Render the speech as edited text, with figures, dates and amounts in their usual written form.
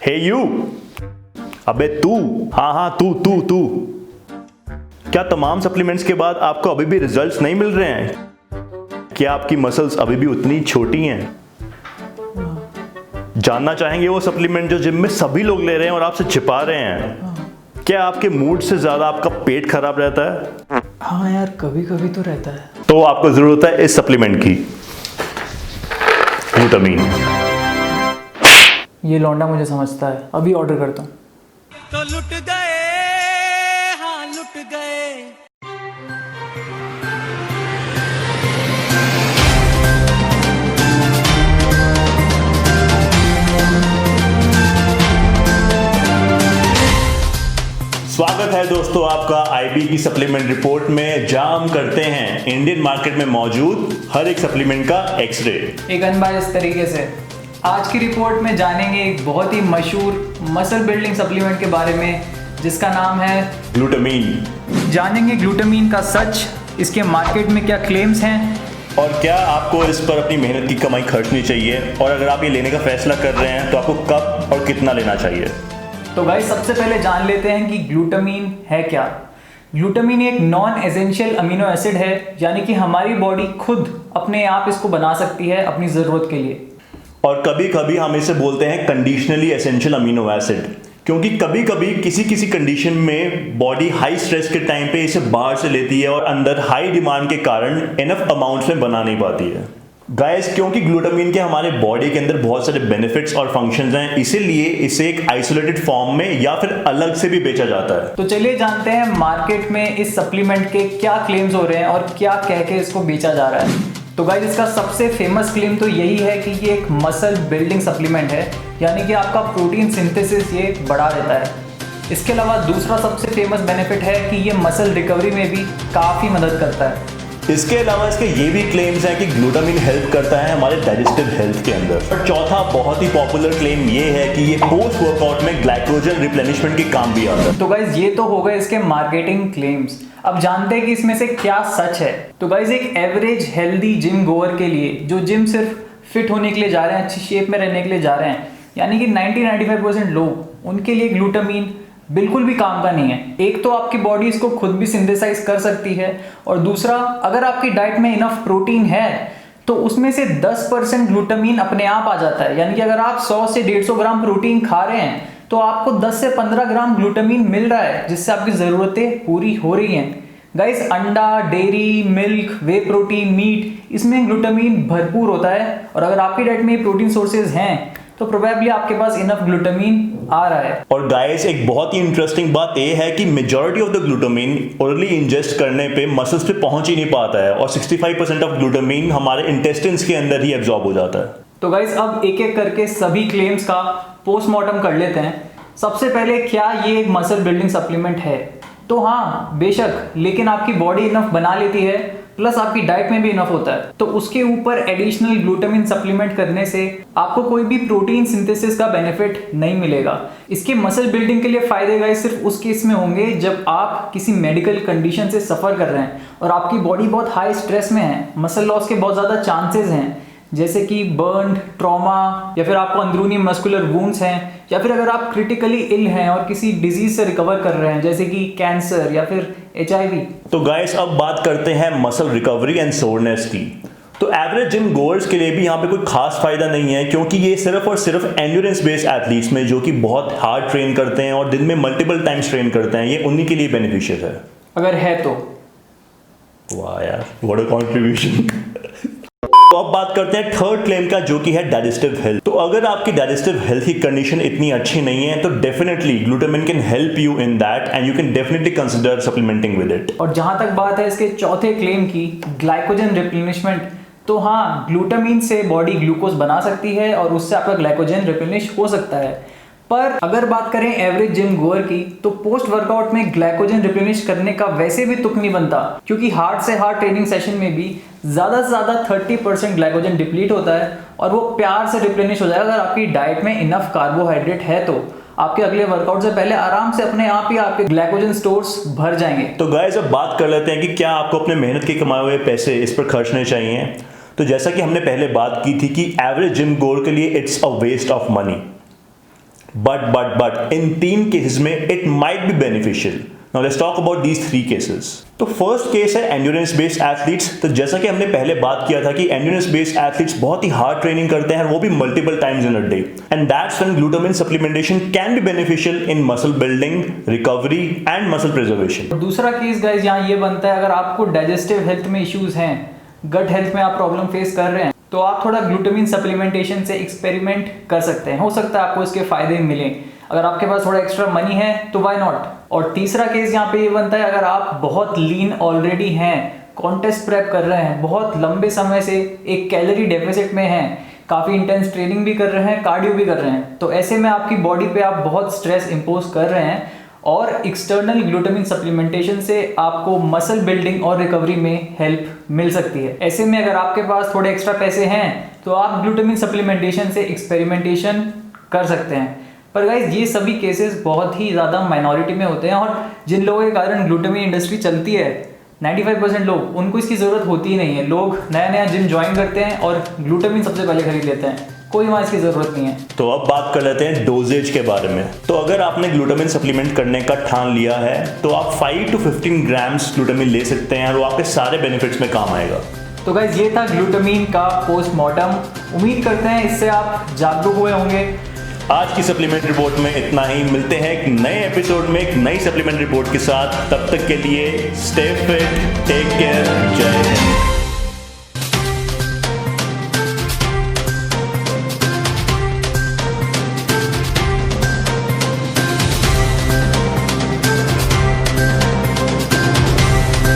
हे you, अबे तू, हाँ तू। क्या तमाम सप्लीमेंट्स के बाद आपको अभी भी रिजल्ट्स नहीं मिल रहे हैं? क्या आपकी मसल्स अभी भी उतनी छोटी हैं? जानना चाहेंगे वो सप्लीमेंट जो जिम में सभी लोग ले रहे हैं और आपसे छिपा रहे हैं? क्या आपके मूड से ज्यादा आपका पेट खराब रहता है? हाँ यार, कभी कभी तो रहता है। तो आपको जरूरत है इस सप्लीमेंट की, ग्लूटामीन। ये लौंडा मुझे समझता है, अभी ऑर्डर करता हूँ। तो लुट गए, हाँ लुट गए। स्वागत है दोस्तों आपका आईबी की सप्लीमेंट रिपोर्ट में, जहां हम करते हैं इंडियन मार्केट में मौजूद हर एक सप्लीमेंट का एक्सरे एक अनबायस्ड तरीके से। आज की रिपोर्ट में जानेंगे एक बहुत ही मशहूर मसल बिल्डिंग सप्लीमेंट के बारे में जिसका नाम है ग्लूटामीन। जानेंगे ग्लूटामीन का सच, इसके मार्केट में क्या क्लेम्स हैं और क्या आपको इस पर अपनी मेहनत की कमाई खर्चनी चाहिए, और अगर आप ये लेने का फैसला कर रहे हैं तो आपको कब और कितना लेना चाहिए। तो गाइस, सबसे पहले जान लेते हैं कि ग्लूटामीन है क्या। ग्लूटामीन एक नॉन एसेंशियल अमीनो एसिड है, यानी कि हमारी बॉडी खुद अपने आप इसको बना सकती है अपनी ज़रूरत के लिए। और कभी कभी हम इसे बोलते हैं कंडीशनली एसेंशियल अमीनो एसिड, क्योंकि कभी कभी किसी कंडीशन में बॉडी हाई स्ट्रेस के टाइम पे इसे बाहर से लेती है और अंदर हाई डिमांड के कारण इनफ अमाउंट्स में बना नहीं पाती है। गाइस, क्योंकि ग्लूटामीन के हमारे बॉडी के अंदर बहुत सारे बेनिफिट्स और फंक्शंस हैं, इसीलिए इसे एक आइसोलेटेड फॉर्म में या फिर अलग से भी बेचा जाता है। तो चलिए जानते हैं मार्केट में इस सप्लीमेंट के क्या क्लेम्स हो रहे हैं और क्या कह के इसको बेचा जा रहा है। तो गाइस, इसका सबसे फेमस क्लेम तो यही है कि ये एक मसल बिल्डिंग सप्लीमेंट है, यानी कि आपका प्रोटीन सिंथेसिस ये बढ़ा देता है। इसके अलावा दूसरा सबसे फेमस बेनिफिट है कि ये मसल रिकवरी में भी काफ़ी मदद करता है। इसके अलावा इसके ये भी क्लेम्स हैं कि ग्लूटामीन हेल्प करता है हमारे डाइजेस्टिव हेल्थ के अंदर। और चौथा बहुत ही पॉपुलर क्लेम ये है कि ये पोस्ट वर्कआउट में ग्लाइकोजन रिप्लेनिशमेंट के काम भी आता है। तो गाइज, ये तो हो गए इसके मार्केटिंग क्लेम्स। अब जानते हैं कि इसमें से क्या सच है। तो गाइज, एक एवरेज हेल्दी जिम गोअर के लिए, जो जिम सिर्फ फिट होने के लिए जा रहे हैं, अच्छी शेप में रहने के लिए जा रहे हैं, यानी कि 90-95% लोग, उनके लिए ग्लूटामीन बिल्कुल भी काम का नहीं है। एक तो आपकी बॉडी इसको खुद भी सिंथेसाइज कर सकती है, और दूसरा, अगर आपकी डाइट में इनफ प्रोटीन है तो उसमें से 10% ग्लूटामीन अपने आप आ जाता है। यानी कि अगर आप 100 से 150 ग्राम प्रोटीन खा रहे हैं तो आपको 10 से 15 ग्राम ग्लूटामीन मिल रहा है, जिससे आपकी ज़रूरतें पूरी हो रही हैं। गाइस, अंडा, डेयरी, मिल्क, वे प्रोटीन, मीट, इसमें ग्लूटामीन भरपूर होता है, और अगर आपकी डाइट में ये प्रोटीन सोर्सेज हैं तो प्रोबेबली आपके पास इनफ ग्लूटामीन आ रहा है। और गाइस, एक बहुत ही इंटरेस्टिंग बात यह है कि majority of the glutamine orally ingest करने पे मसल्स पे पहुंच ही नहीं पाता है, और 65% ऑफ ग्लूटामीन हमारे इंटेस्टिन्स के अंदर ही एब्जॉर्ब हो जाता है। तो गाइस, अब एक एक करके सभी क्लेम्स का पोस्टमार्टम कर लेते हैं। सबसे पहले, क्या ये एक मसल बिल्डिंग सप्लीमेंट है? तो हाँ, बेशक, लेकिन आपकी बॉडी इनफ बना लेती है, प्लस आपकी डाइट में भी इनफ होता है। तो उसके ऊपर एडिशनल ग्लूटामीन सप्लीमेंट करने से आपको कोई भी प्रोटीन सिंथेसिस का बेनिफिट नहीं मिलेगा। इसके मसल बिल्डिंग के लिए फायदे गाइस सिर्फ उस केस में होंगे जब आप किसी मेडिकल कंडीशन से सफर कर रहे हैं और आपकी बॉडी बहुत हाई स्ट्रेस में है, मसल लॉस के बहुत ज़्यादा चांसेस हैं, जैसे कि बर्न, ट्रॉमा, या फिर आपको अंदरूनी मस्कुलर वुंड्स हैं, या फिर अगर आप क्रिटिकली इल हैं और किसी डिजीज से रिकवर कर रहे हैं, जैसे कि कैंसर या फिर HIV। तो गाइस, अब बात करते हैं मसल रिकवरी एंड सोरनेस की। तो एवरेज जिम गोअर्स के लिए भी यहाँ पे कोई खास फायदा नहीं है, क्योंकि ये सिर्फ और सिर्फ एंड्योरेंस बेस्ड एथलीट्स में, जो कि बहुत हार्ड ट्रेन करते हैं और दिन में मल्टीपल टाइम्स ट्रेन करते हैं, ये उन्हीं के लिए बेनिफिशियल है। अगर है तो वाह यार, व्हाट अ कंट्रीब्यूशन। तो अब बात करते हैं थर्ड क्लेम का, जो कि है डाइजेस्टिव हेल्थ। तो अगर आपकी डाइजेस्टिव हेल्थ की कंडीशन इतनी अच्छी नहीं है तो definitely glutamine can help you in that, and you can definitely consider supplementing with it. और जहां तक बात है इसके चौथे क्लेम की, ग्लाइकोजन रिप्लेनिशमेंट, तो हाँ, ग्लूटामीन से बॉडी ग्लूकोज बना सकती है और उससे आपका ग्लाइकोजन रिप्लेनिश हो सकता है। पर अगर बात करें एवरेज जिम गोअर की, तो पोस्ट वर्कआउट में ग्लाइकोजन रिप्लेनिश करने का वैसे भी तुक नहीं बनता, क्योंकि हार्ड से हार्ड ट्रेनिंग सेशन में भी ज़्यादा से ज़्यादा 30% ग्लाइकोजन डिप्लीट होता है, और वो प्यार से रिप्लेनिश हो जाएगा अगर आपकी डाइट में इनफ कार्बोहाइड्रेट है। तो आपके अगले वर्कआउट से पहले आराम से अपने आप ही आपके ग्लाइकोजन स्टोर्स भर जाएंगे। तो गाइस, अब बात कर लेते हैं कि क्या आपको अपने मेहनत के कमाए हुए पैसे इस पर खर्चने चाहिए। तो जैसा कि हमने पहले बात की थी कि एवरेज जिम गोअर के लिए it's a waste of money. But in 3 cases में it might be beneficial. Now let's talk about these 3 cases. तो फर्स्ट केस है एंड्योरेंस बेस्ड एथलीट्स। तो जैसा कि हमने पहले बात किया था कि एंड्योरेंस बेस्ड एथलीट्स बहुत ही हार्ड ट्रेनिंग करते हैं, वो भी multiple times in a day, and that's when glutamine supplementation can be beneficial in muscle building, recovery and muscle preservation. दूसरा केस गाइस यहाँ ये बनता है, अगर आपको डाइजेस्टिव हेल्थ में इश्यूज हैं, गट हेल्थ में आप प्रॉब्लम फेस कर रहे हैं, तो आप थोड़ा ग्लूटामिन सप्लीमेंटेशन से एक्सपेरिमेंट कर सकते हैं। हो सकता है आपको इसके फायदे मिले। अगर आपके पास थोड़ा एक्स्ट्रा मनी है तो व्हाई नॉट। और तीसरा केस यहाँ पे ये बनता है, अगर आप बहुत लीन ऑलरेडी हैं, कॉन्टेस्ट प्रेप कर रहे हैं, बहुत लंबे समय से एक कैलोरी डेफिसिट में हैं, काफ़ी इंटेंस ट्रेनिंग भी कर रहे हैं, कार्डियो भी कर रहे हैं, तो ऐसे में आपकी बॉडी पे आप बहुत स्ट्रेस इंपोज कर रहे हैं और एक्सटर्नल ग्लूटामिन सप्लीमेंटेशन से आपको मसल बिल्डिंग और रिकवरी में हेल्प मिल सकती है। ऐसे में अगर आपके पास थोड़े एक्स्ट्रा पैसे हैं तो आप ग्लूटामिन सप्लीमेंटेशन से एक्सपेरिमेंटेशन कर सकते हैं। पर गाइज ये सभी केसेस बहुत ही ज़्यादा माइनॉरिटी में होते हैं, और जिन लोगों के कारण ग्लूटामिन इंडस्ट्री चलती है 95% लोग, उनको इसकी ज़रूरत होती ही नहीं है। लोग नया नया जिम ज्वाइन करते हैं और ग्लूटामिन सबसे पहले खरीद लेते हैं, कोई वहाँ इसकी ज़रूरत नहीं है। तो अब बात कर लेते हैं डोजेज के बारे में। तो अगर आपने ग्लूटामिन सप्लीमेंट करने का ठान लिया है तो आप 5 to 15 ग्राम्स ग्लूटामिन ले सकते हैं और वो आपके सारे बेनिफिट्स में काम आएगा। तो गाइज ये था ग्लूटामिन का पोस्टमार्टम। उम्मीद करते हैं इससे आप जागरूक हुए होंगे। आज की सप्लीमेंट रिपोर्ट में इतना ही। मिलते हैं एक नए एपिसोड में एक नई सप्लीमेंट रिपोर्ट के साथ। तब तक के लिए स्टे फिट, टेक केयर, जय हिंद।